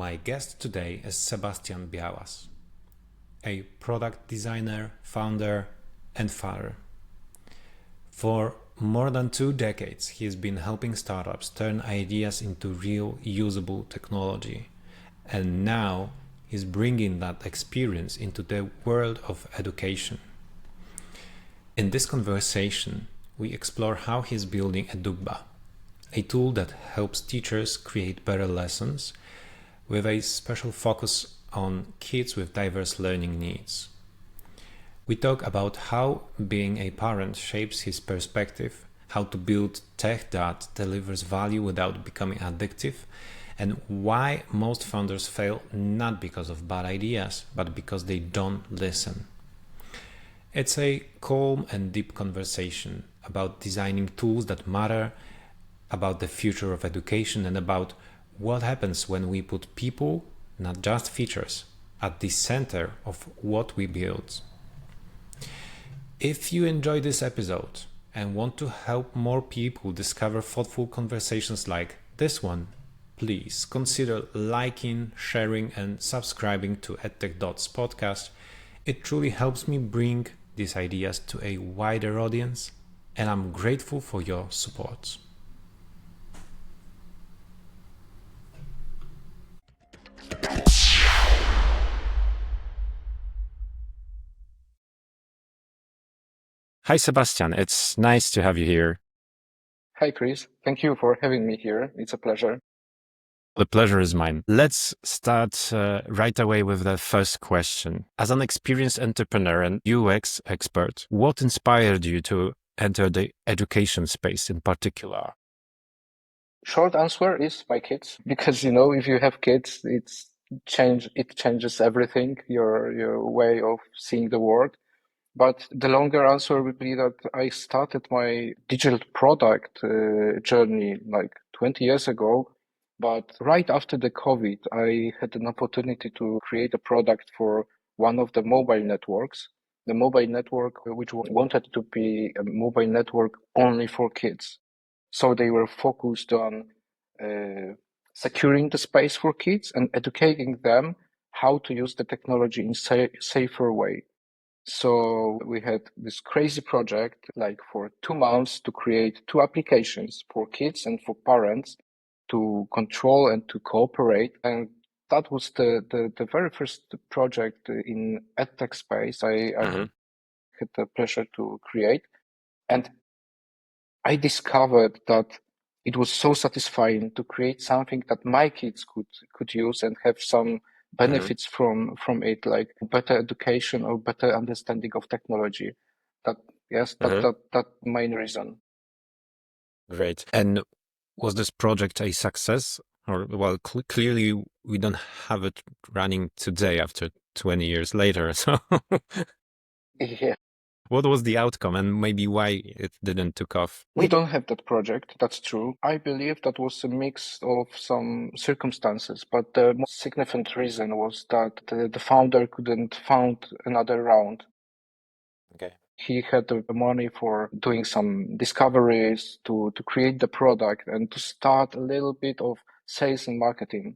My guest today is Sebastian Białas, a product designer, founder, and father. For more than 2 decades, he has been helping startups turn ideas into real usable technology. And now he's bringing that experience into the world of education. In this conversation, we explore how he's building Edubba, a tool that helps teachers create better lessons with a special focus on kids with diverse learning needs. We talk about how being a parent shapes his perspective, how to build tech that delivers value without becoming addictive, and why most founders fail not because of bad ideas, but because they don't listen. It's a calm and deep conversation about designing tools that matter, about the future of education, and about what happens when we put people, not just features, at the center of what we build. If you enjoy this episode and want to help more people discover thoughtful conversations like this one, please consider liking, sharing, and subscribing to EdTech podcast. It truly helps me bring these ideas to a wider audience, and I'm grateful for your support. Hi, Sebastian. It's nice to have you here. Hi, Chris. Thank you for having me here. It's a pleasure. The pleasure is mine. Let's start right away with the first question. As an experienced entrepreneur and UX expert, what inspired you to enter the education space in particular? Short answer is my kids, because if you have kids, it changes everything, your way of seeing the world. But the longer answer would be that I started my digital product journey like 20 years ago. But right after the COVID, I had an opportunity to create a product for one of the mobile networks. The mobile network, which wanted to be a mobile network only for kids. So they were focused on securing the space for kids and educating them how to use the technology in safer way. So we had this crazy project, like for 2 months, to create 2 applications for kids and for parents to control and to cooperate. And that was the very first project in EdTech space I had the pleasure to create. And I discovered that it was so satisfying to create something that my kids could use and have some benefits from it, like better education or better understanding of technology. That main reason. Great. And was this project a success? Or, well, clearly we don't have it running today after 20 years later. So Yeah. what was the outcome and maybe why it didn't took off? We don't have that project, that's true. I believe that was a mix of some circumstances, but the most significant reason was that the founder couldn't found another round. Okay. He had the money for doing some discoveries to create the product and to start a little bit of sales and marketing.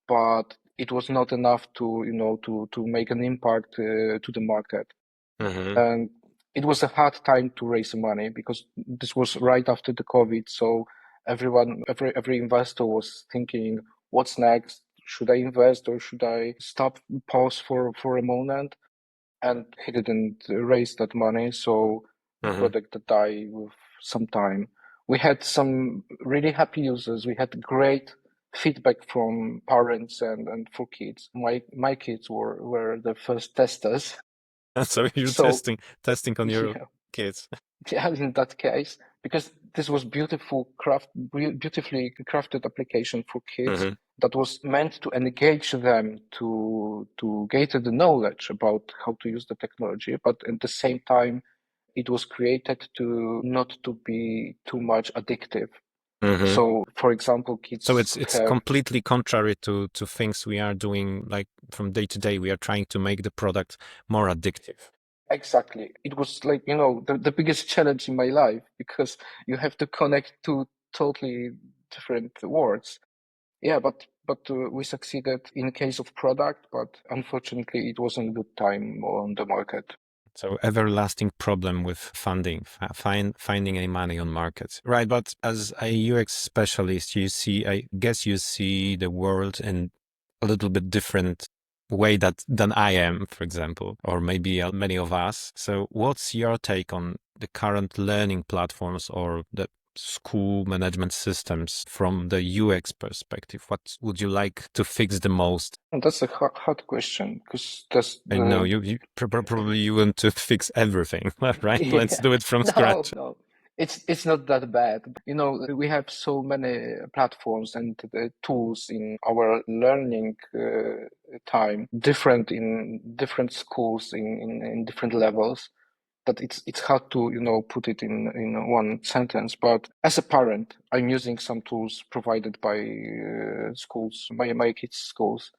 But it was not enough to make an impact to the market. And it was a hard time to raise money because this was right after the COVID. So every investor was thinking, what's next? Should I invest or should I pause for a moment? And he didn't raise that money, so the product died with some time. We had some really happy users. We had great feedback from parents and for kids. My kids were the first testers. So you're So testing on your yeah, kids. yeah, in that case, because this was beautifully crafted application for kids that was meant to engage them to gather the knowledge about how to use the technology, but at the same time, it was created to not to be too much addictive. So, for example, kids So it's have completely contrary to things we are doing like from day to day. We are trying to make the product more addictive. exactly. It was like, the biggest challenge in my life because you have to connect two totally different worlds. Yeah, but but we succeeded in case of product, but unfortunately it wasn't a good time on the market. So everlasting problem with funding, finding any money on markets. Right, but as a UX specialist, I guess you see the world in a little bit different way than I am, for example, or maybe many of us. So what's your take on the current learning platforms or the school management systems from the UX perspective? What would you like to fix the most? And that's a hard question because that's I know you probably you want to fix everything, right? Let's yeah. do it from scratch. No. It's not that bad. You know, we have so many platforms and tools in our learning time, different in different schools in different levels, that it's hard to, you know, put it in one sentence. But as a parent, I'm using some tools provided by schools, my kids' schools.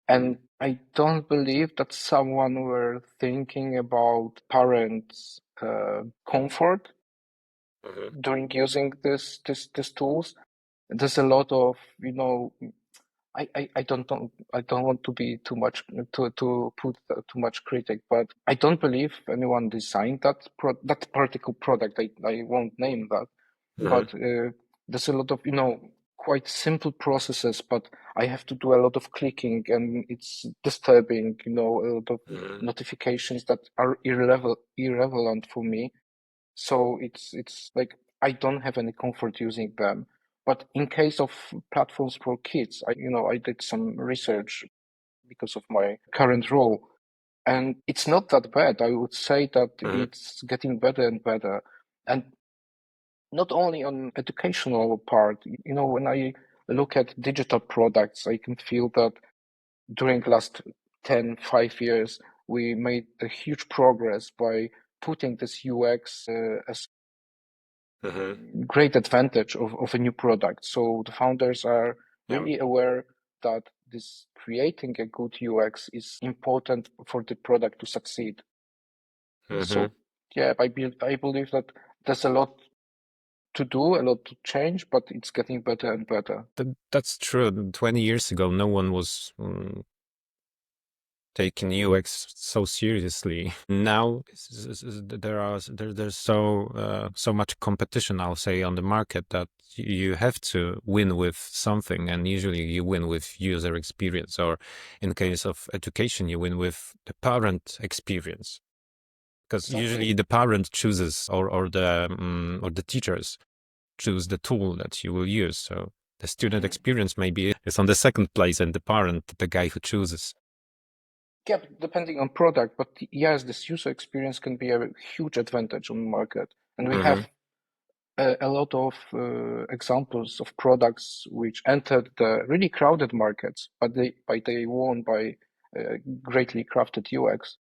And I don't believe that someone were thinking about parents' comfort during using these tools. There's a lot of, you know, I don't want to be too much to put too much critic, but I don't believe anyone designed that particular product. I won't name that, but there's a lot of, you know, quite simple processes, but I have to do a lot of clicking and it's disturbing, you know, a lot of notifications that are irrelevant for me. So it's like I don't have any comfort using them. But in case of platforms for kids, I did some research because of my current role, and it's not that bad. I would say that it's getting better and better. And not only on educational part, you know, when I look at digital products, I can feel that during last 5 years, we made a huge progress by putting this UX as great advantage of a new product. So the founders are really aware that this creating a good UX is important for the product to succeed. So yeah, I believe that there's a lot to do, a lot to change, but it's getting better and better. That's true. 20 years ago, no one was taking UX so seriously. Now there's so much competition, I'll say, on the market that you have to win with something, and usually you win with user experience, or in case of education, you win with the parent experience. Because usually the parent chooses, or the teachers choose the tool that you will use. So the student experience maybe is on the second place, and the parent, the guy who chooses. Yeah, depending on product, but yes, this user experience can be a huge advantage on the market, and we have a lot of examples of products which entered the really crowded markets, but they won by greatly crafted UX.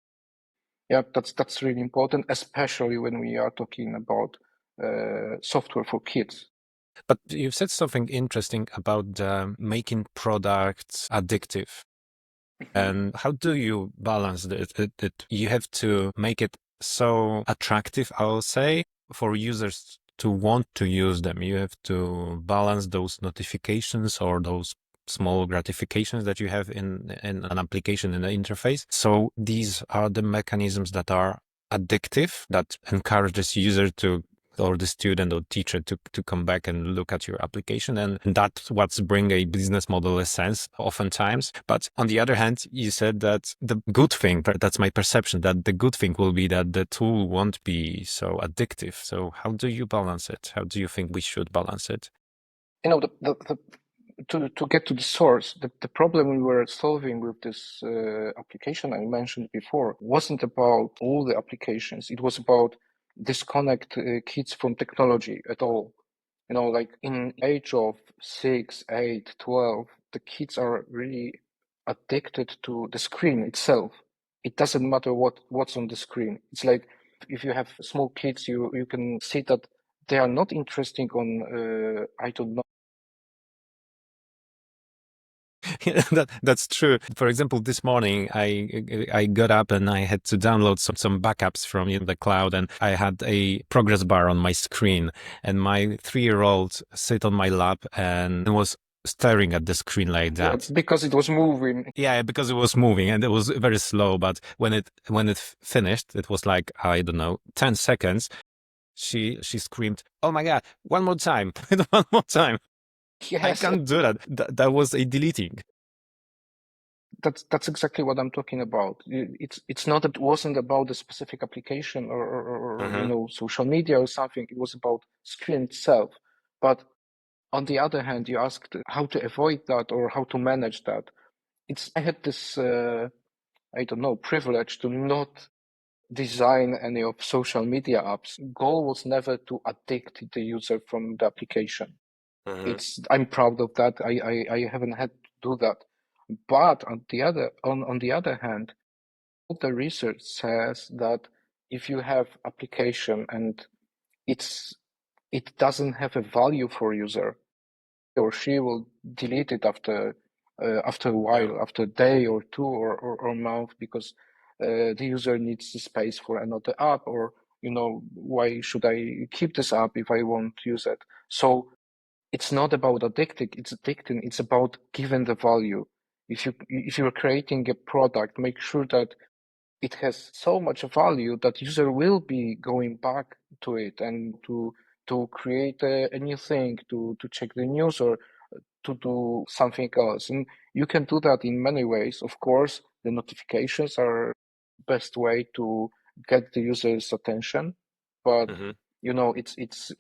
Yeah, that's really important, especially when we are talking about software for kids. But you've said something interesting about making products addictive. And how do you balance it? You have to make it so attractive, I'll say, for users to want to use them. You have to balance those notifications or those small gratifications that you have in an application, in the interface. So these are the mechanisms that are addictive, that encourages user to, or the student or teacher to come back and look at your application. And that's what's bring a business model sense oftentimes. But on the other hand, you said that the good thing, that's my perception, that the good thing will be that the tool won't be so addictive. So how do you balance it? How do you think we should balance it? You know, to get to the source, the problem we were solving with this application I mentioned before wasn't about all the applications. It was about disconnect kids from technology at all. You know, like in age of 6, 8, 12, the kids are really addicted to the screen itself. It doesn't matter what's on the screen. It's like if you have small kids, you can see that they are not interested on I don't know. That's true. For example, this morning I got up and I had to download some backups from the cloud, and I had a progress bar on my screen, and my 3-year-old sit on my lap and was staring at the screen like Yeah, that. because it was moving. Yeah, because it was moving and it was very slow. But when it finished, it was like, I don't know, 10 seconds. She screamed, "Oh my God, one more time, one more time." I Yes, can't do that. That was a deleting. that's exactly what I'm talking about. It's not, it wasn't about the specific application or Uh-huh. social media or something. It was about screen itself. But on the other hand, you asked how to avoid that or how to manage that. I had this I don't know, privilege to not design any of social media apps. Goal was never to addict the user from the application. Uh-huh. I'm proud of that. I haven't had to do that. But on the other hand, the research says that if you have application and it doesn't have a value for user, or she will delete it after a Yeah. while, after a day or two or month, because the user needs the space for another app, or why should I keep this app if I won't use it? So it's not about addicting, it's about giving the value. If you're creating a product, make sure that it has so much value that user will be going back to it and to create a new thing, to check the news or to do something else. And you can do that in many ways. Of course, the notifications are best way to get the user's attention, but Uh-huh.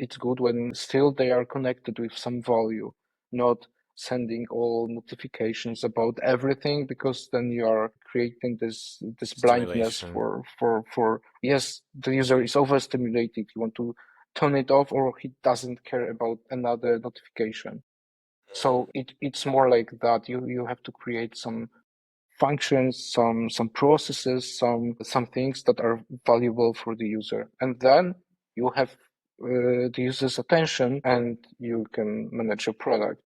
it's good when still they are connected with some value, not sending all notifications about everything, because then you are creating this blindness Stimulation. for yes, the user is overstimulated. You want to turn it off, or he doesn't care about another notification. Uh-huh. So it's more like that. You have to create some functions, some processes, some things that are valuable for the user, and then you have the user's attention, and you can manage your product.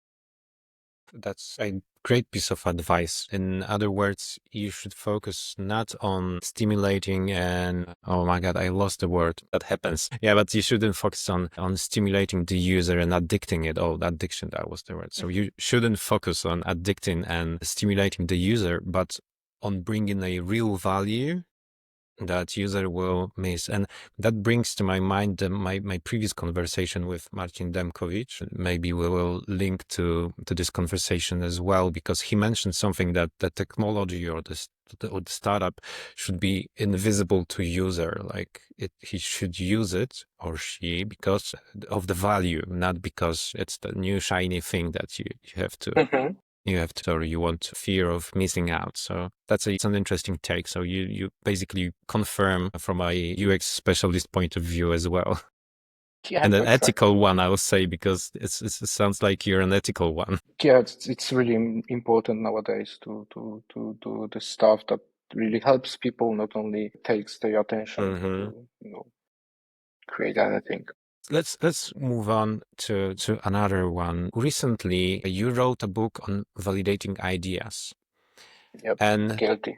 That's a great piece of advice. In other words, you should focus not on stimulating and, oh my God, I lost the word. That happens. Yeah, but you shouldn't focus on stimulating the user and addicting it. Oh, addiction, that was the word. So you shouldn't focus on addicting and stimulating the user, but on bringing a real value that user will miss. And that brings to my mind my previous conversation with Marcin Demkowicz. Maybe we will link to this conversation as well, because he mentioned something that the technology or the startup should be invisible to user. Like he should use it, or she, because of the value, not because it's the new shiny thing that you have to Mhm. or you want fear of missing out. So it's an interesting take. So you basically confirm from a UX specialist point of view as well. Yeah, And an exactly. ethical one, I would say, because it sounds like you're an ethical one. Yeah, it's really important nowadays to do the stuff that really helps people, not only takes their attention Hmm. to create anything. Let's move on to another one. Recently, you wrote a book on validating ideas, Yep, and guilty.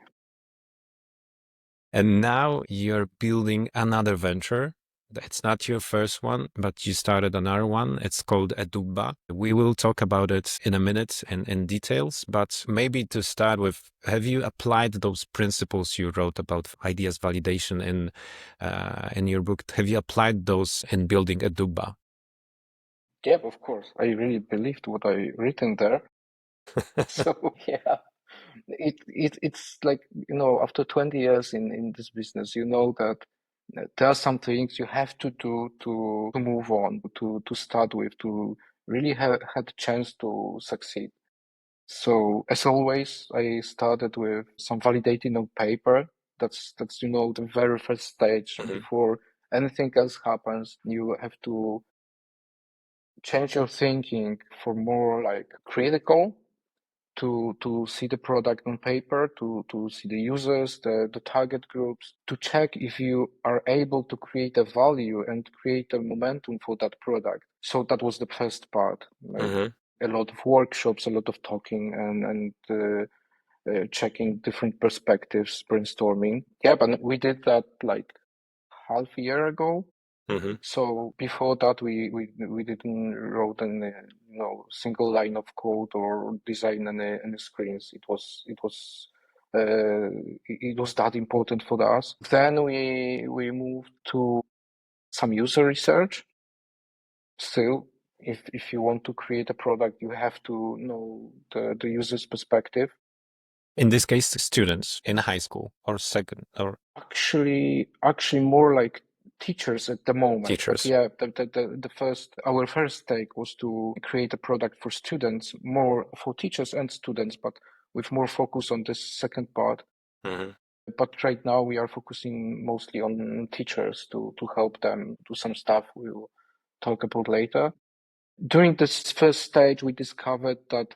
now you're building another venture. It's not your first one, but you started another one. It's called Edubba. We will talk about it in a minute in details, but maybe to start with, have you applied those principles you wrote about ideas validation in your book? Have you applied those in building Edubba? Yep, of course. I really believed what I written there. So yeah, it's like, after 20 years in this business, you know that there are some things you have to do to move on, to start with, to really have had a chance to succeed. So as always, I started with some validating on paper. That's the very first stage Mhm. before anything else happens. You have to change your thinking for more like critical, to see the product on paper, to see the users, the target groups, to check if you are able to create a value and create a momentum for that product. So that was the first part, like Mhm. a lot of workshops, a lot of talking, and checking different perspectives, brainstorming. Yeah, but we did that like half a year ago. Mm-hmm. So before that, we didn't wrote any single line of code or design any screens. Uh, it was that important for us. Then we moved to some user research. Still, if you want to create a product, you have to know the user's perspective. In this case, students in high school or second or Actually more like teachers at the moment. But teachers. yeah, our first take was to create a product for students, more for teachers and students, but with more focus on this second part. Mm-hmm. But right now we are focusing mostly on teachers to help them do some stuff we'll talk about later. During this first stage, we discovered that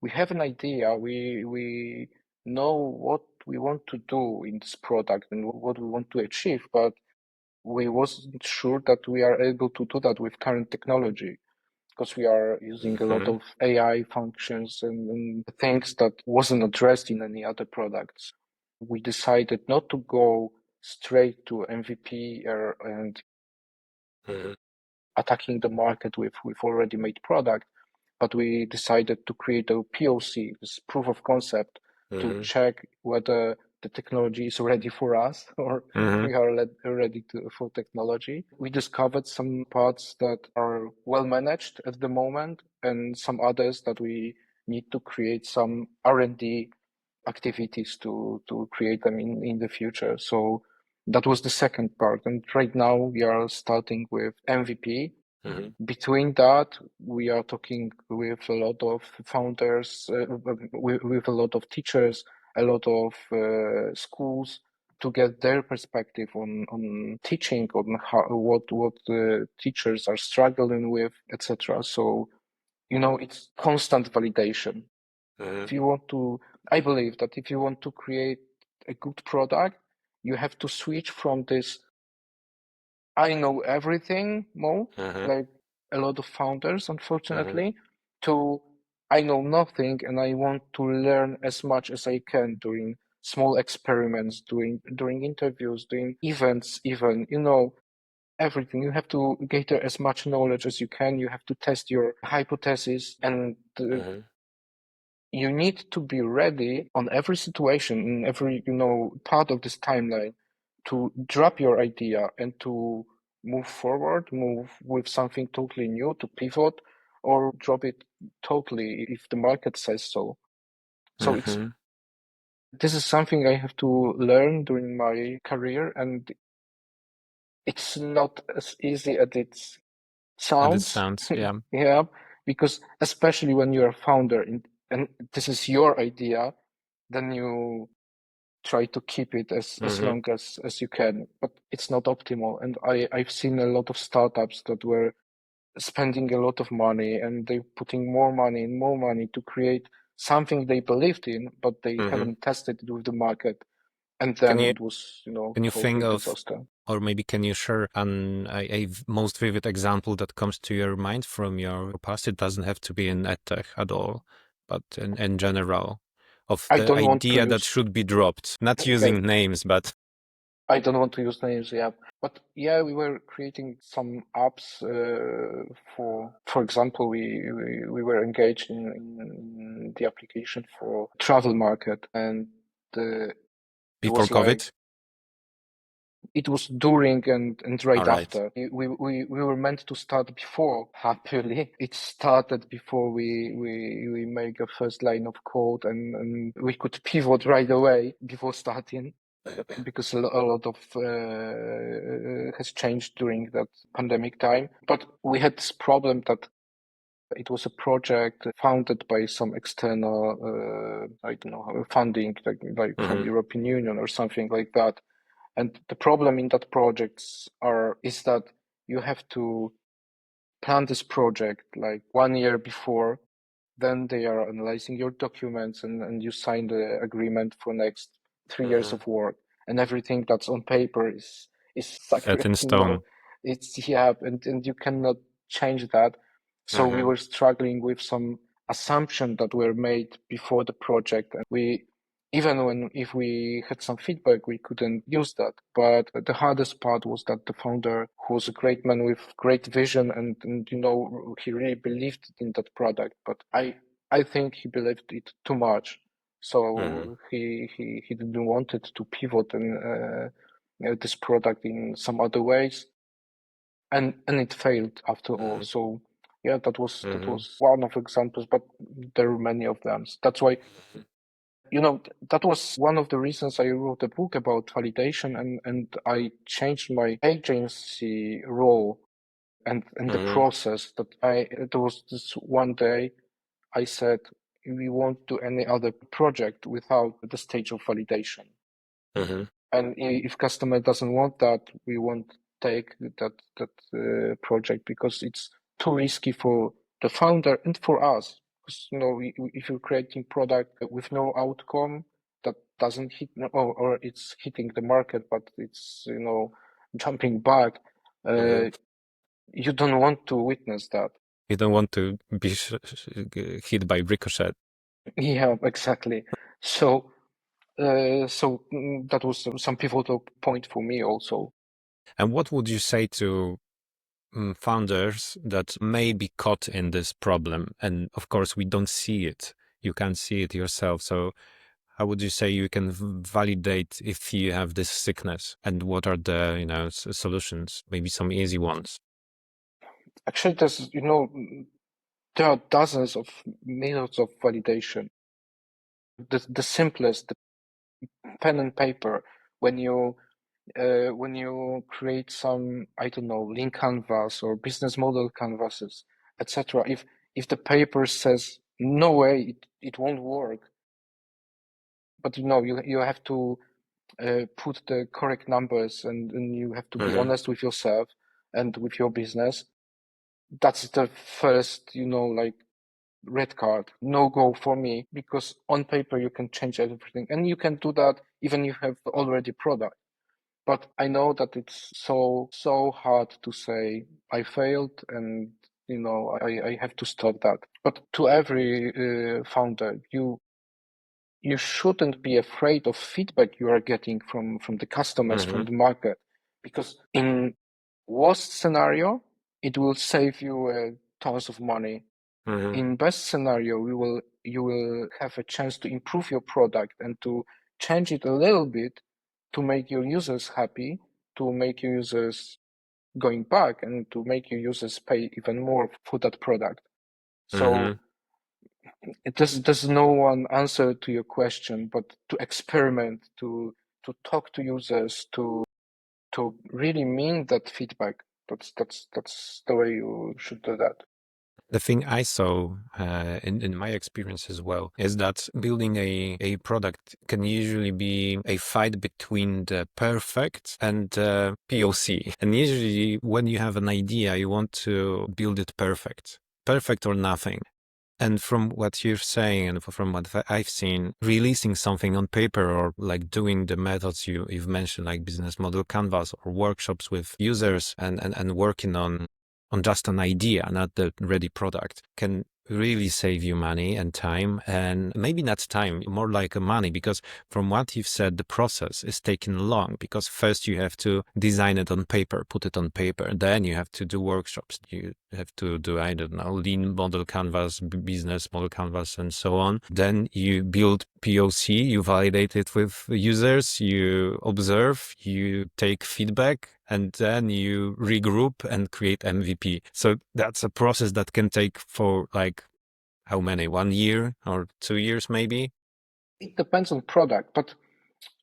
we have an idea. We know what we want to do in this product and what we want to achieve, but we wasn't sure that we are able to do that with current technology because we are using a lot Mm-hmm. of AI functions and things that wasn't addressed in any other products. We decided not to go straight to MVP and Mm-hmm. attacking the market with already made product, but we decided to create a POC, this proof of concept, to Mm-hmm. check whether the technology is ready for us or Mm-hmm. we are ready for technology. We discovered some parts that are well managed at the moment and some others that we need to create some R&D activities to create them in the future. So that was the second part. And right now we are starting with MVP. Mm-hmm. Between that, we are talking with a lot of founders, with a lot of teachers, a lot of schools to get their perspective on teaching, on what teachers are struggling with, etc. So, it's constant validation. Mm-hmm. If you want to, I believe that if you want to create a good product, you have to switch from this I know everything mode, Mm-hmm. like a lot of founders, Mm-hmm. unfortunately, to I know nothing and I want to learn as much as I can doing small experiments, during interviews, doing events, even, everything. You have to gather as much knowledge as you can. You have to test your hypothesis and Mm-hmm. you need to be ready on every situation, in every, part of this timeline to drop your idea and to move forward, move with something totally new, to pivot or drop it totally if the market says so. So Mm-hmm. this is something I have to learn during my career, and it's not as easy as it And it sounds. sounds, yeah. Yeah, because especially when you're a founder and this is your idea, then you try to keep it as Mm-hmm. long as you can, but it's not optimal. And I've seen a lot of startups that were spending a lot of money and they putting more money and more money to create something they believed in, but they Mm-hmm. haven't tested it with the market. And Can then you it was, can you think totally of, disaster. or maybe can you share most vivid example that comes to your mind from your past? It doesn't have to be in EdTech at all, but in general, of I the don't want to idea that use, should be dropped. Not okay, using names, but I don't want to use names, yeah. But yeah, we were creating some apps for example, we were engaged in the application for travel market, and uh, it before was like COVID. it was during and All right right. after. We were meant to start before. Happily, it started before we make a first line of code, and we could pivot right away before starting because a lot of has changed during that pandemic time. But we had this problem that it was a project funded by some external, I don't know, funding, like from Mm-hmm. European Union or something like that. And the problem in that projects is that you have to plan this project like 1 year before, then they are analyzing your documents and you sign the agreement for next 3 years Mm-hmm. of work, and everything that's on paper is Set sacred. in stone. It's yeah, and you cannot change that. So we Mm-hmm. were struggling with some assumption that were made before the project, and we even if we had some feedback, we couldn't use that. But the hardest part was that the founder, who was a great man with great vision, and he really believed in that product. But I think he believed it too much, Mm-hmm. so he didn't want it to pivot and this product in some other ways, and it failed after all. So yeah, that Mm-hmm. was one of examples, but there are many of them. That's why that was one of the reasons I wrote a book about validation, and I changed my agency role and the Mm-hmm. process. There was this one day I said we won't do any other project without the stage of validation. Mm-hmm. And if customer doesn't want that, we won't take that project because it's too risky for the founder and for us. Because if you're creating product with no outcome that doesn't hit, or it's hitting the market, but it's jumping back, Mm-hmm. you don't want to witness that. You don't want to be hit by ricochet. Yeah, exactly. So that was some pivotal point for me also. And what would you say to founders that may be caught in this problem? And of course, we don't see it. You can't see it yourself. So how would you say you can validate if you have this sickness? And what are the, solutions? Maybe some easy ones. Actually, there are dozens of methods of validation. The simplest, the pen and paper, when you create some, I don't know, link canvas or business model canvases, etc. If the paper says no way, it won't work, but you have to put the correct numbers, and you have to be Mm-hmm. honest with yourself and with your business. That's the first, like red card, no go for me, because on paper you can change everything, and you can do that even if you have already product. But I know that it's so hard to say I failed, and I have to stop that. But to every founder, you shouldn't be afraid of feedback you are getting from the customers, from Mm-hmm. the market, because in worst scenario it will save you tons of money. Mm-hmm. In best scenario, you will have a chance to improve your product and to change it a little bit to make your users happy, to make your users going back, and to make your users pay even more for that product. So Mm-hmm. there's no one answer to your question, but to experiment, to talk to users, to really mean that feedback. That's the way you should do that. The thing I saw in my experience as well is that building a product can usually be a fight between the perfect and POC. And usually when you have an idea, you want to build it perfect or nothing. And from what you're saying and from what I've seen, releasing something on paper or like doing the methods you've mentioned, like business model canvas or workshops with users and working on just an idea, not the ready product, can really save you money and time, and maybe not time, more like money, because from what you've said, the process is taking long, because first you have to design it on paper, put it on paper, then you have to do workshops, you have to do, I don't know, lean model canvas, business model canvas, and so on. Then you build POC, you validate it with users, you observe, you take feedback, and then you regroup and create MVP. So that's a process that can take for like, how many, 1 year or 2 years maybe? It depends on product, but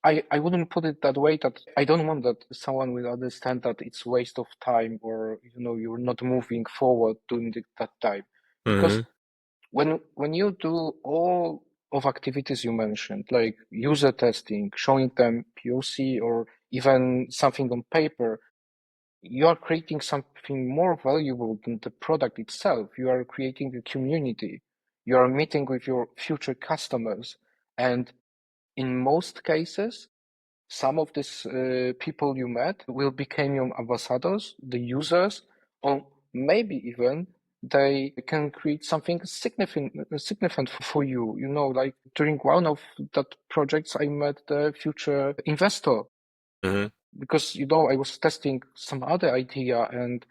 I wouldn't put it that way, that I don't want that someone will understand that it's waste of time, or you're not moving forward during that time. Because Mm-hmm. when you do all of activities you mentioned, like user testing, showing them POC, or even something on paper, you are creating something more valuable than the product itself. You are creating a community. You are meeting with your future customers. And in most cases, some of these people you met will become your ambassadors, the users, or maybe even they can create something significant for you. Like during one of that projects, I met the future investor because I was testing some other idea, and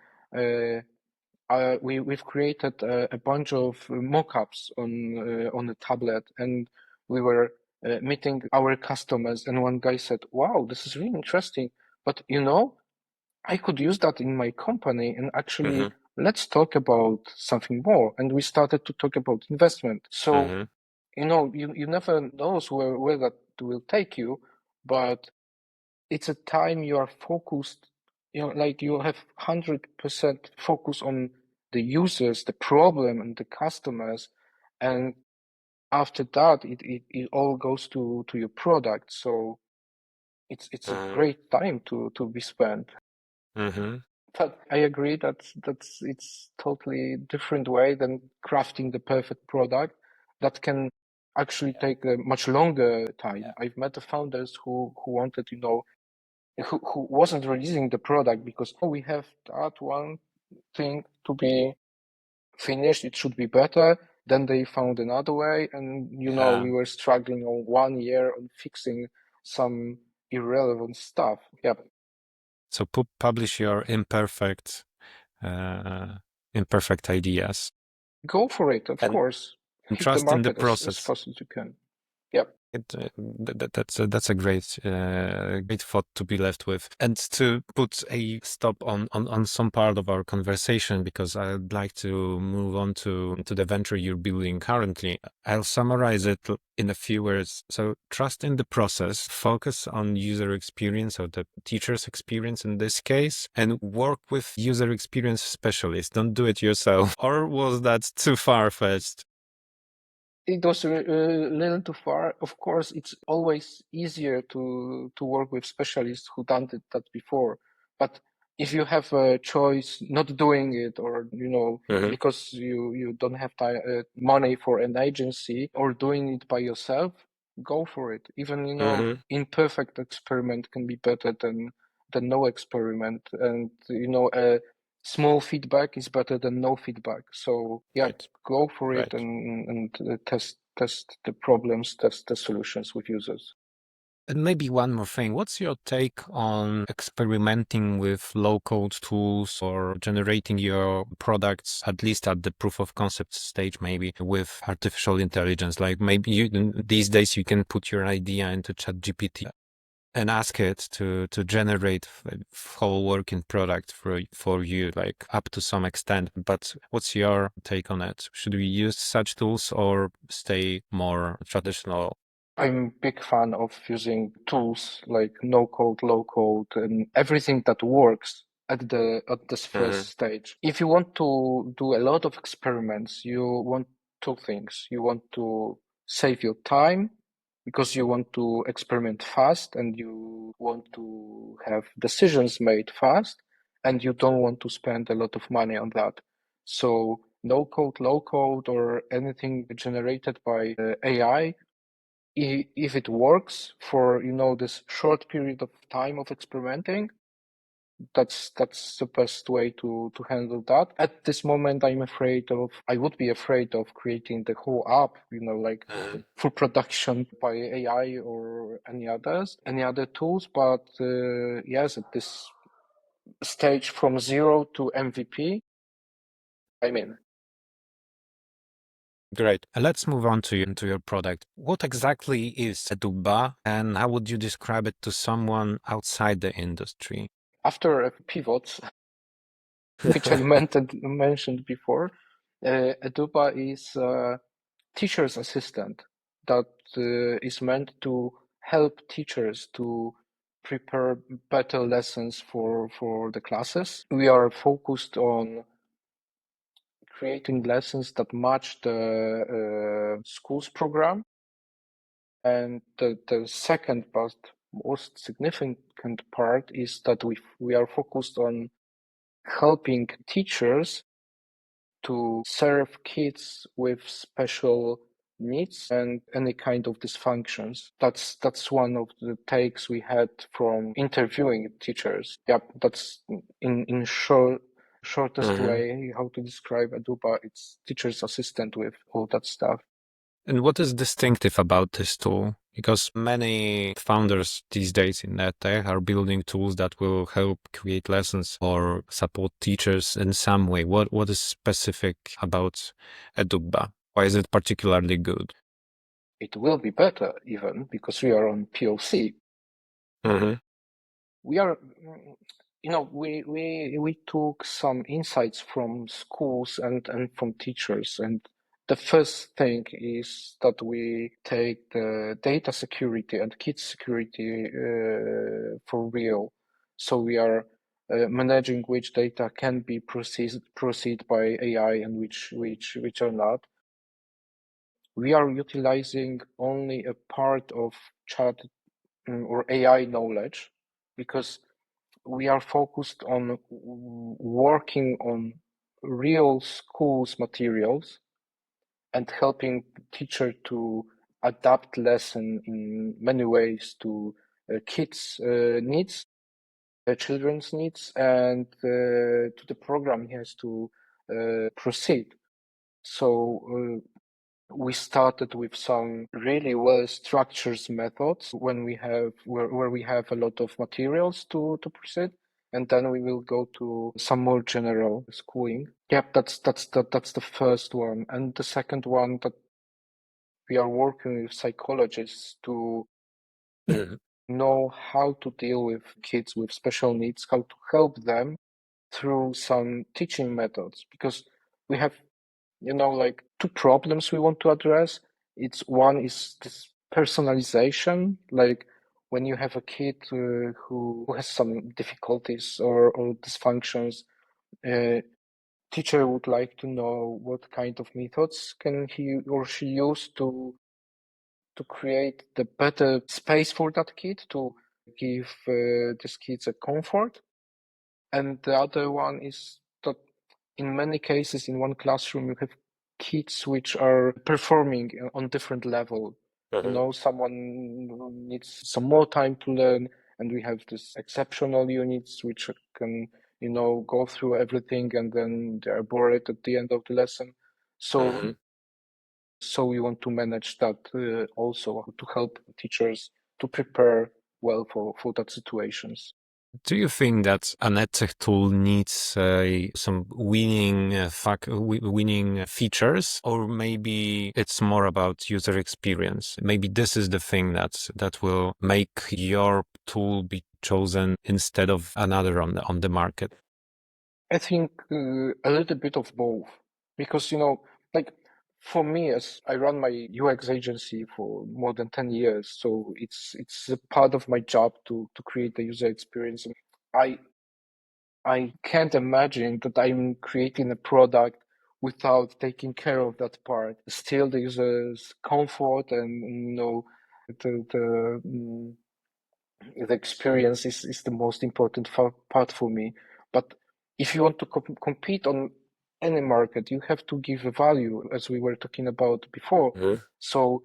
we've created a bunch of mock-ups on a tablet, and we were meeting our customers, and one guy said, "Wow, this is really interesting, but I could use that in my company, and actually let's talk about something more." And we started to talk about investment. So you never knows where that will take you, but it's a time you are focused, like you have 100% focus on the users, the problem, and the customers, and after that, it all goes to your product. So it's a great time to be spent. But I agree that it's totally different way than crafting the perfect product that can actually take a much longer time. I've met the founders who wanted, who wasn't releasing the product because we have that one thing to be finished, it should be better. Then they found another way, and we were struggling on 1 year on fixing some irrelevant stuff. Yeah. So publish your imperfect ideas. Go for it, of course. And Hit the trust in the market as process. fast as you can. Yep. That's a great thought to be left with. And to put a stop on some part of our conversation, because I'd like to move on to the venture you're building currently. I'll summarize it in a few words. So trust in the process, focus on user experience or the teacher's experience in this case, and work with user experience specialists. Don't do it yourself. Or was that too far-fetched? It was a little too far. Of course, it's always easier to work with specialists who done that before. But if you have a choice not doing it, or because you don't have time, money for an agency, or doing it by yourself, go for it. Even imperfect experiment can be better than no experiment, and small feedback is better than no feedback. So yeah, go for it and test the problems, test the solutions with users. And maybe one more thing. What's your take on experimenting with low-code tools or generating your products, at least at the proof of concept stage, maybe with artificial intelligence? Like maybe these days you can put your idea into ChatGPT and ask it to generate whole working product for you, like up to some extent. But what's your take on it? Should we use such tools or stay more traditional? I'm a big fan of using tools like no code, low code, and everything that works at this first stage. If you want to do a lot of experiments, you want two things. You want to save your time because you want to experiment fast and you want to have decisions made fast, and you don't want to spend a lot of money on that. So no code, low code, or anything generated by AI, if it works for this short period of time of experimenting, that's the best way to handle that. At this moment, I would be afraid of creating the whole app, like for production by AI or any other tools. But yes, at this stage from zero to MVP, I'm in. Great. Let's move on to your product. What exactly is Edubba, and how would you describe it to someone outside the industry? After a pivot, which I mentioned before, Edubba is a teacher's assistant that is meant to help teachers to prepare better lessons for the classes. We are focused on creating lessons that match the school's program. And the second part, most significant part, is that we are focused on helping teachers to serve kids with special needs and any kind of dysfunctions. That's one of the takes we had from interviewing teachers. Yep, that's in short Shortest way how to describe Edubba, it's teacher's assistant with all that stuff. And what is distinctive about this tool? Because many founders these days in EdTech are building tools that will help create lessons or support teachers in some way. What is specific about Edubba? Why is it particularly good? It will be better even because we are on POC. We are, we took some insights from schools and from teachers, and the first thing is that we take the data security and kids security for real. So we are managing which data can be processed by AI and which are not. We are utilizing only a part of chat or AI knowledge because we are focused on working on real schools materials and helping teacher to adapt lesson in many ways to kids' needs, children's needs, and to the program he has to proceed. So we started with some really well structured methods when we have where we have a lot of materials to proceed, and then we will go to some more general schooling. Yep, that's the first one, and the second one that we are working with psychologists to know how to deal with kids with special needs, how to help them through some teaching methods, because we have like two problems we want to address. It's one is this personalization, like when you have a kid who has some difficulties or dysfunctions, teacher would like to know what kind of methods can he or she use to create the better space for that kid, to give this kids a comfort. And the other one is that in many cases in one classroom you have kids which are performing on different level. Someone needs some more time to learn, and we have this exceptional units which can go through everything and then they are bored at the end of the lesson. So we want to manage that also to help teachers to prepare well for that situations. Do you think that an EdTech tool needs some winning features, or maybe it's more about user experience? Maybe this is the thing that will make your tool be chosen instead of another on the market. I think a little bit of both, because like for me, as I run my UX agency for more than 10 years, so it's a part of my job to create the user experience. I can't imagine that I'm creating a product without taking care of that part. Still, the user's comfort and the the experience is the most important part for me. But if you want to compete on any market, you have to give a value, as we were talking about before. So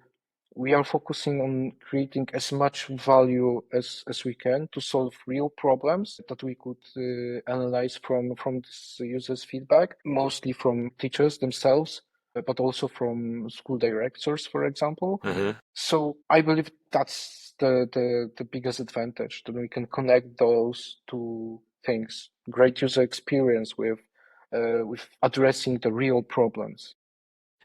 we are focusing on creating as much value as we can to solve real problems that we could analyze from this users' feedback, mostly from teachers themselves, but also from school directors, for example. So I believe that's the biggest advantage, that we can connect those two things: great user experience with addressing the real problems.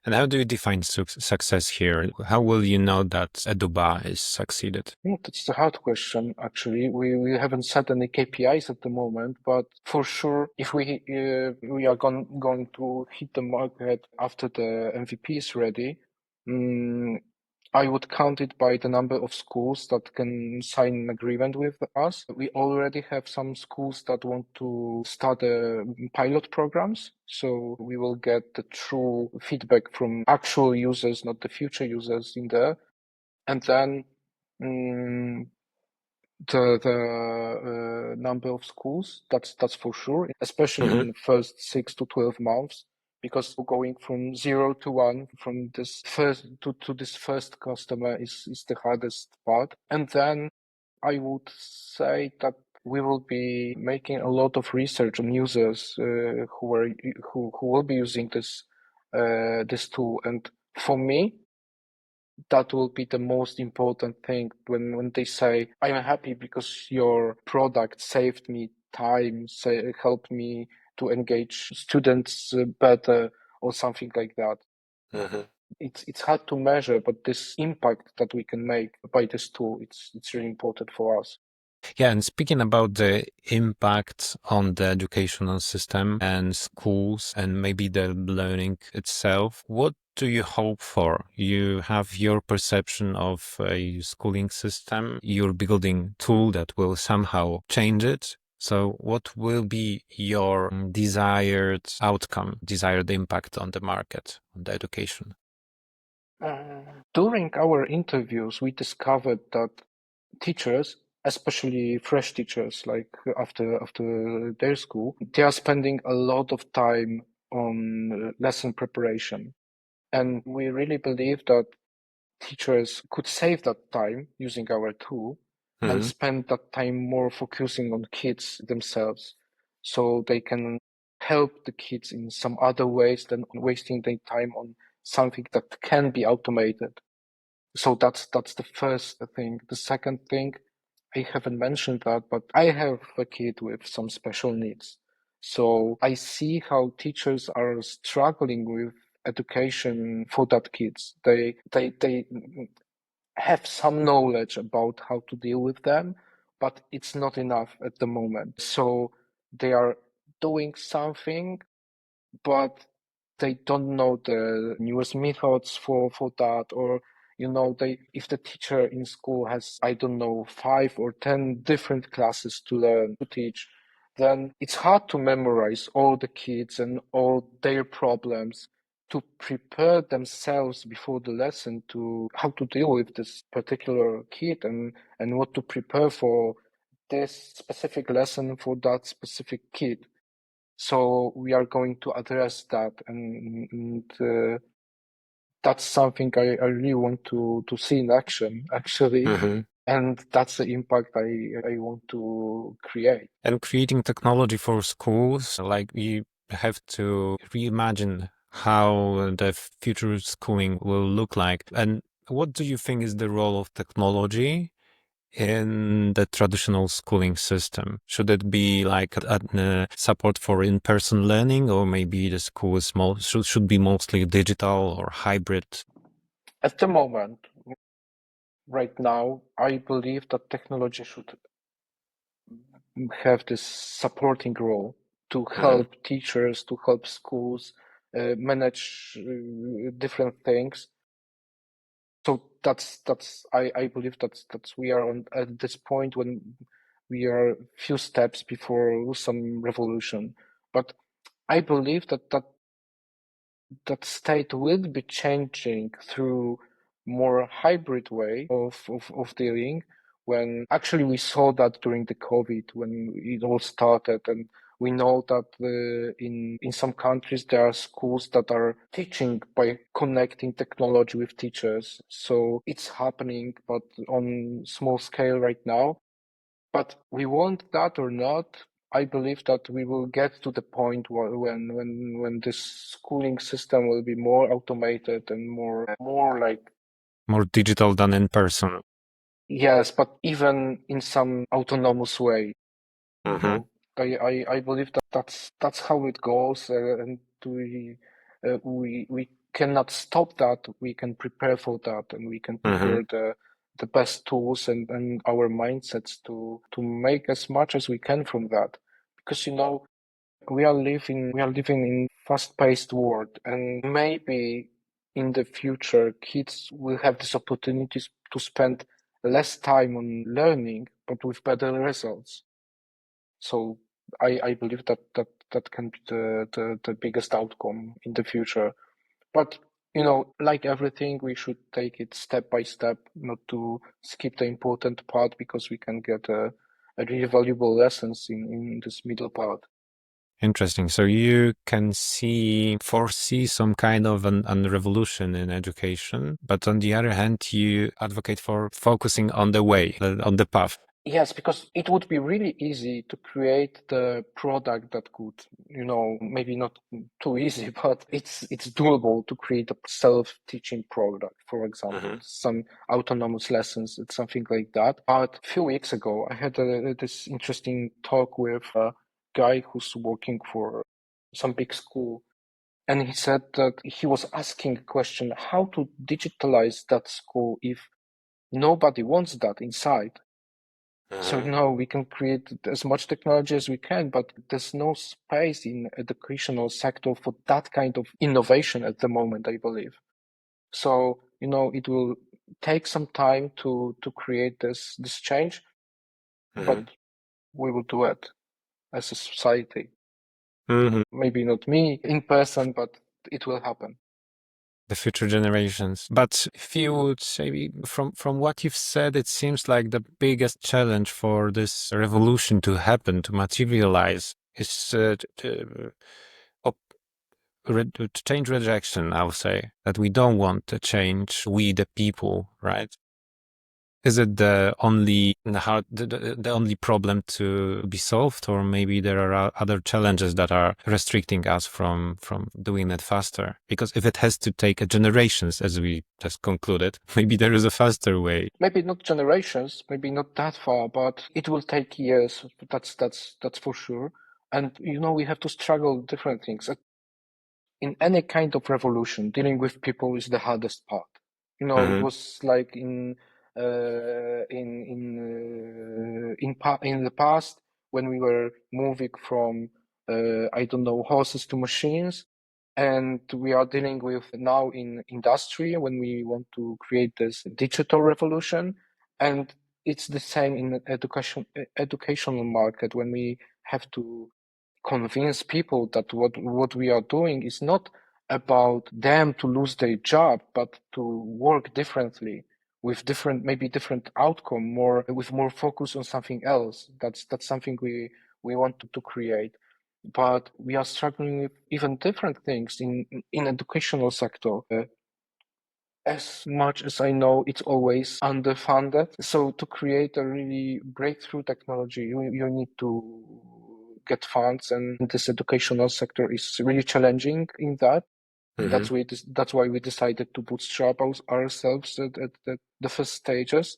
And how do you define success here? How will you know that Edubba is succeeded? That's a hard question, actually. We haven't set any KPIs at the moment, but for sure, if we are going to hit the market after the MVP is ready, I would count it by the number of schools that can sign an agreement with us. We already have some schools that want to start pilot programs, so we will get the true feedback from actual users, not the future users in there. And then the number of schools, that's for sure, especially in the first 6 to 12 months, because going from 0 to 1 from this first to this first customer is the hardest part. And then I would say that we will be making a lot of research on users who will be using this tool. And for me, that will be the most important thing when they say, I'm happy because your product saved me time, helped me to engage students better, or something like that. Mhm. It's hard to measure, but this impact that we can make by this tool, it's really important for us. Yeah, and speaking about the impact on the educational system and schools and maybe the learning itself, what do you hope for? You have your perception of a schooling system, you're building tool that will somehow change it. So what will be your desired outcome, desired impact on the market, on the education? During our interviews, we discovered that teachers, especially fresh teachers, like after their school, they are spending a lot of time on lesson preparation. And we really believe that teachers could save that time using our tool and Mhm. spend that time more focusing on kids themselves, so they can help the kids in some other ways than wasting their time on something that can be automated. So that's the first thing. The second thing, I haven't mentioned that, but I have a kid with some special needs. So I see how teachers are struggling with education for that kids. They have some knowledge about how to deal with them, but it's not enough at the moment. So they are doing something, but they don't know the newest methods for that, or they if the teacher in school has, I don't know, 5 or 10 different classes to learn to teach, then it's hard to memorize all the kids and all their problems to prepare themselves before the lesson to how to deal with this particular kid, and what to prepare for this specific lesson for that specific kid. So we are going to address that, and that's something I really want to see in action, actually, Mhm. and that's the impact I want to create. And creating technology for schools, like you have to reimagine how the future schooling will look like. And what do you think is the role of technology in the traditional schooling system? Should it be like a support for in-person learning, or maybe the school is should be mostly digital or hybrid? At the moment, right now, I believe that technology should have this supporting role to Mhm. help teachers, to help schools manage different things. So that's I believe that's we are on at this point when we are few steps before some revolution. But I believe that state will be changing through more hybrid way of dealing, when actually we saw that during the COVID when it all started. And we know that in some countries there are schools that are teaching by connecting technology with teachers. So it's happening, but on small scale right now. But we want that or not, I believe that we will get to the point when this schooling system will be more automated and more like, More digital than in person. yes, but even in some autonomous way, you Mhm. know. I believe that that's how it goes, and we cannot stop that. We can prepare for that, and we can prepare Mhm. the best tools and our mindsets to make as much as we can from that. Because we are living in fast-paced world, and maybe in the future kids will have these opportunities to spend less time on learning, but with better results. So I believe that can be the biggest outcome in the future. But like everything, we should take it step by step, not to skip the important part, because we can get a really valuable lessons in this middle part. Interesting. So you can foresee some kind of an revolution in education, but on the other hand, you advocate for focusing on the way, on the path. Yes, because it would be really easy to create the product that could, maybe not too easy, but it's doable to create a self-teaching product, for example, some autonomous lessons, it's something like that. But a few weeks ago, I had this interesting talk with a guy who's working for some big school, and he said that he was asking a question, how to digitalize that school if nobody wants that inside. So no, we can create as much technology as we can, but there's no space in educational sector for that kind of innovation at the moment, I believe. So, it will take some time to create this change, but we will do it as a society. Maybe not me in person, but it will happen. The future generations. But if you would say, from what you've said, it seems like the biggest challenge for this revolution to happen, to materialize, is to change rejection. I would say that we don't want to change. We, the people, right? Is it the only the only problem to be solved, or maybe there are other challenges that are restricting us from doing it faster? Because if it has to take generations, as we just concluded, maybe there is a faster way. Maybe not generations, maybe not that far, but it will take years. That's for sure. And we have to struggle with different things. In any kind of revolution, dealing with people is the hardest part. It was like in the past when we were moving from I don't know, horses to machines, and we are dealing with now in industry when we want to create this digital revolution, and it's the same in the educational market when we have to convince people that what we are doing is not about them to lose their job, but to work differently with maybe different outcome, with more focus on something else. That's something we want to create. But we are struggling with even different things in educational sector. As much as I know, it's always underfunded. So to create a really breakthrough technology, you need to get funds, and this educational sector is really challenging in that. That's why we decided to bootstrap ourselves at the first stages.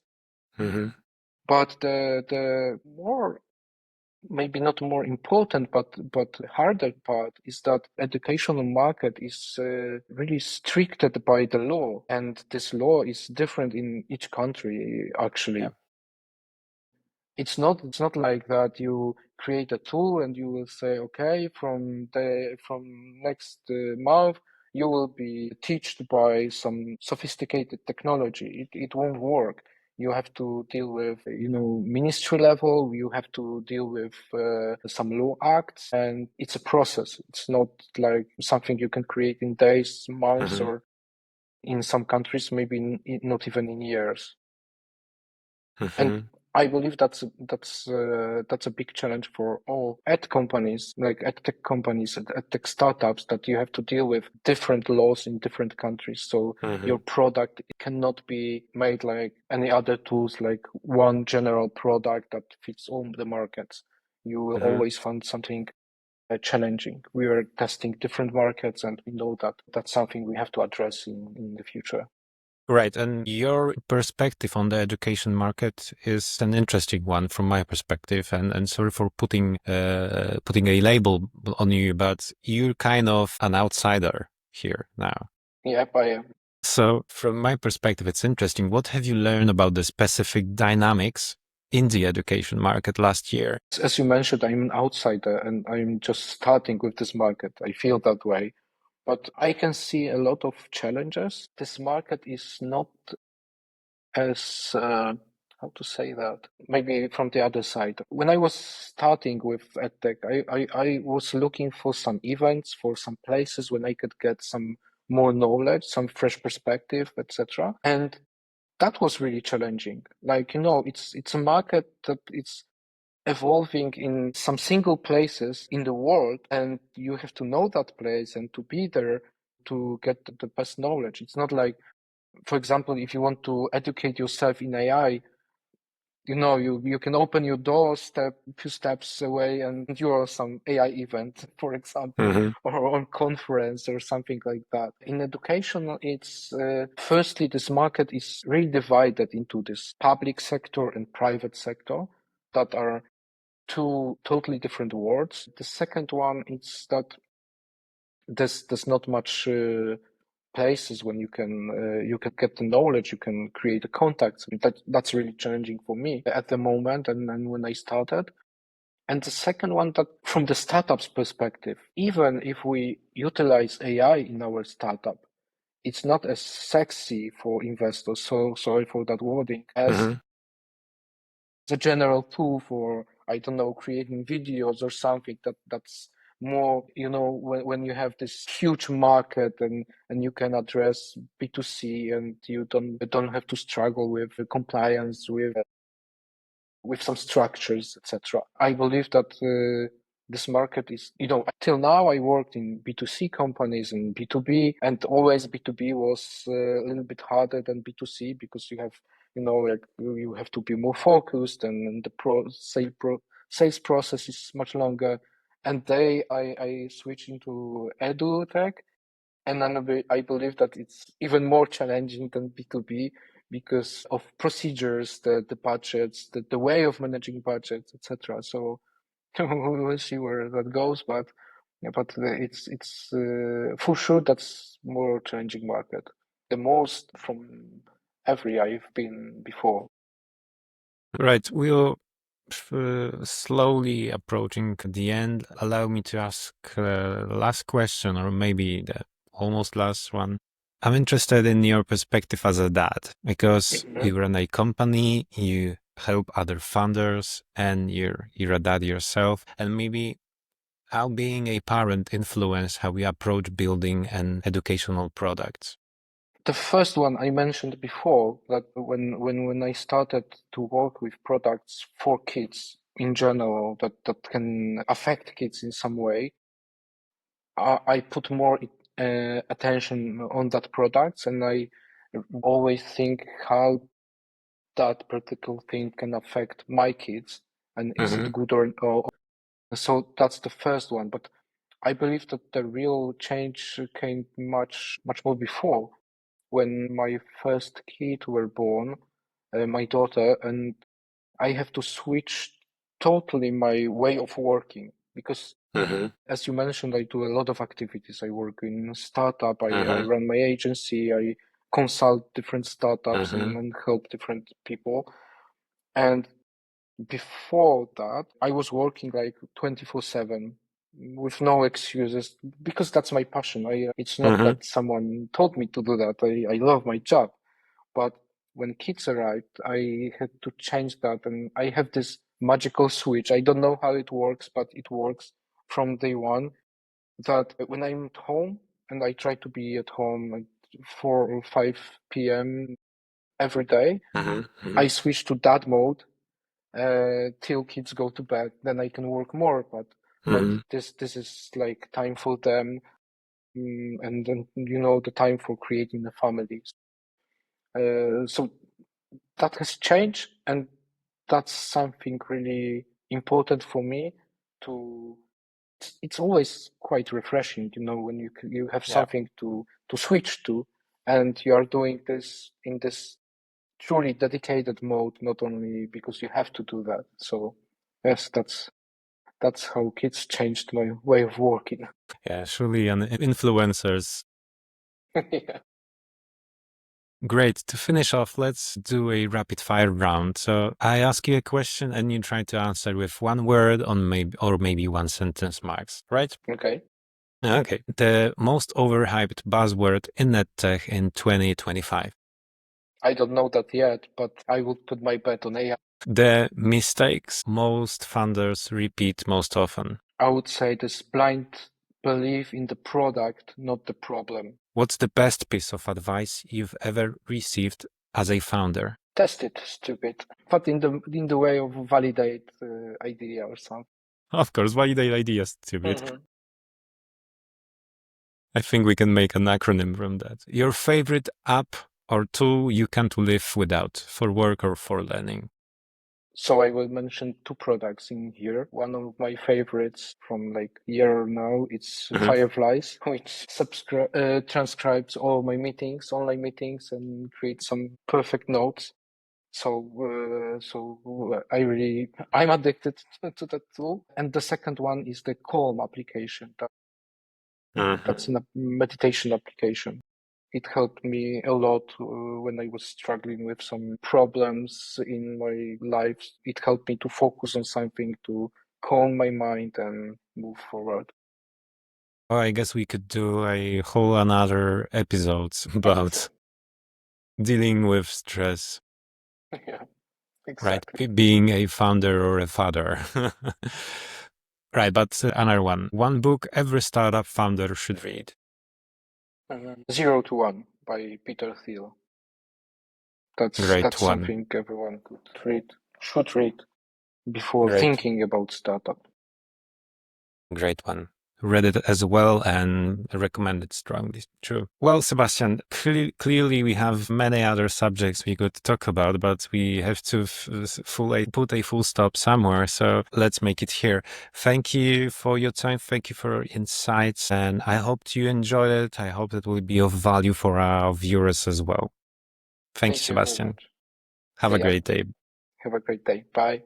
But the more, maybe not more important, but harder part is that educational market is really stricted by the law, and this law is different in each country actually. Yeah. It's not like that you create a tool and you will say, okay, from next month you will be taught by some sophisticated technology. It won't work. You have to deal with, ministry level. You have to deal with some law acts, and it's a process. It's not like something you can create in days, months, or in some countries, maybe not even in years. And I believe that's a big challenge for all ed companies, like edtech companies, edtech startups, that you have to deal with different laws in different countries. So your product cannot be made like any other tools, like one general product that fits all the markets. You will always find something challenging. We are testing different markets, and we know that that's something we have to address in the future. Right. And your perspective on the education market is an interesting one from my perspective. And sorry for putting a label on you, but you're kind of an outsider here now. Yep, I am. So from my perspective, it's interesting. What have you learned about the specific dynamics in the education market last year? As you mentioned, I'm an outsider and I'm just starting with this market. I feel that way. But I can see a lot of challenges. This market is not as, how to say that? Maybe from the other side. When I was starting with EdTech, I was looking for some events, for some places when I could get some more knowledge, some fresh perspective, etc. And that was really challenging. Like, it's a market that it's evolving in some single places in the world, and you have to know that place and to be there to get the best knowledge. It's not like, for example, if you want to educate yourself in AI, you can open your door few steps away and you're some AI event, for example, or on conference or something like that. In education, it's firstly, this market is really divided into this public sector and private sector that are two totally different worlds. The second one is that there's not much places when you can get the knowledge, you can create the contacts. That's really challenging for me at the moment and when I started. And the second one, that from the startup's perspective, even if we utilize AI in our startup, it's not as sexy for investors. So sorry for that wording, as the general tool for, I don't know, creating videos or something that's more, when you have this huge market and you can address B2C and you don't have to struggle with compliance, with some structures, etc. I believe that this market is, till now I worked in B2C companies and B2B, and always B2B was a little bit harder than B2C because you have, like you have to be more focused and the sales process is much longer. And I switched into EdTech, and then I believe that it's even more challenging than B2B because of procedures, the budgets, the way of managing budgets, etc. So we will see where that goes, but it's for sure that's more challenging market. The most from every I've been before. Right. We'll slowly approaching the end. Allow me to ask last question, or maybe the almost last one. I'm interested in your perspective as a dad, because you run a company, you help other founders, and you're a dad yourself, and maybe how being a parent influence how we approach building an educational product. The first one I mentioned before, that when I started to work with products for kids in general that can affect kids in some way, I put more attention on that products, and I always think how that particular thing can affect my kids, and is it good or so that's the first one. But I believe that the real change came much more before, when my first kid were born, my daughter, and I have to switch totally my way of working because, as you mentioned, I do a lot of activities. I work in a startup, I run my agency, I consult different startups and help different people. And before that, I was working like 24/7 with no excuses because that's my passion. It's not that someone told me to do that. I love my job. But when kids arrived, I had to change that, and I have this magical switch. I don't know how it works, but it works from day one. That when I'm at home, and I try to be at home like 4 or 5 p.m. every day, I switch to that mode till kids go to bed. Then I can work more, but this is like time for them, and then the time for creating the families. So that has changed, and that's something really important for me to it's always quite refreshing, when you have something to switch to, and you are doing this in this truly dedicated mode, not only because you have to do that. So yes, that's how kids changed my way of working. Yeah, surely an influencers. Yeah. Great. To finish off, let's do a rapid fire round. So I ask you a question and you try to answer with one word on maybe one sentence marks, right? Okay. Okay. The most overhyped buzzword in EdTech in 2025. I don't know that yet, but I would put my bet on AI. The mistakes most founders repeat most often. I would say this blind belief in the product, not the problem. What's the best piece of advice you've ever received as a founder? Test it, stupid, but in the way of validate idea or something. Of course, validate ideas, stupid. Mm-hmm. I think we can make an acronym from that. Your favorite app or tool you can't live without for work or for learning? So I will mention two products in here. One of my favorites from like year now, it's Fireflies, which transcribes all my meetings, online meetings, and creates some perfect notes. I'm addicted to that tool. And the second one is the Calm application. That's a meditation application. It helped me a lot when I was struggling with some problems in my life. It helped me to focus on something, to calm my mind and move forward. Oh, I guess we could do a whole another episode about dealing with stress, Yeah, right? exactly. Being a founder or a father. Right, but another one. One book every startup founder should read. 0 to 1 by Peter Thiel. Great That's one. something everyone should read before Great. thinking about startup. Great one. Read it as well and recommend it strongly. True. Well, Sebastian, clearly we have many other subjects we could talk about, but we have to put a full stop somewhere. So let's make it here. Thank you for your time. Thank you for your insights. And I hope you enjoyed it. I hope it will be of value for our viewers as well. Thank you, Thank you very Sebastian. much. Have a Yeah, great day. have a great day. Bye.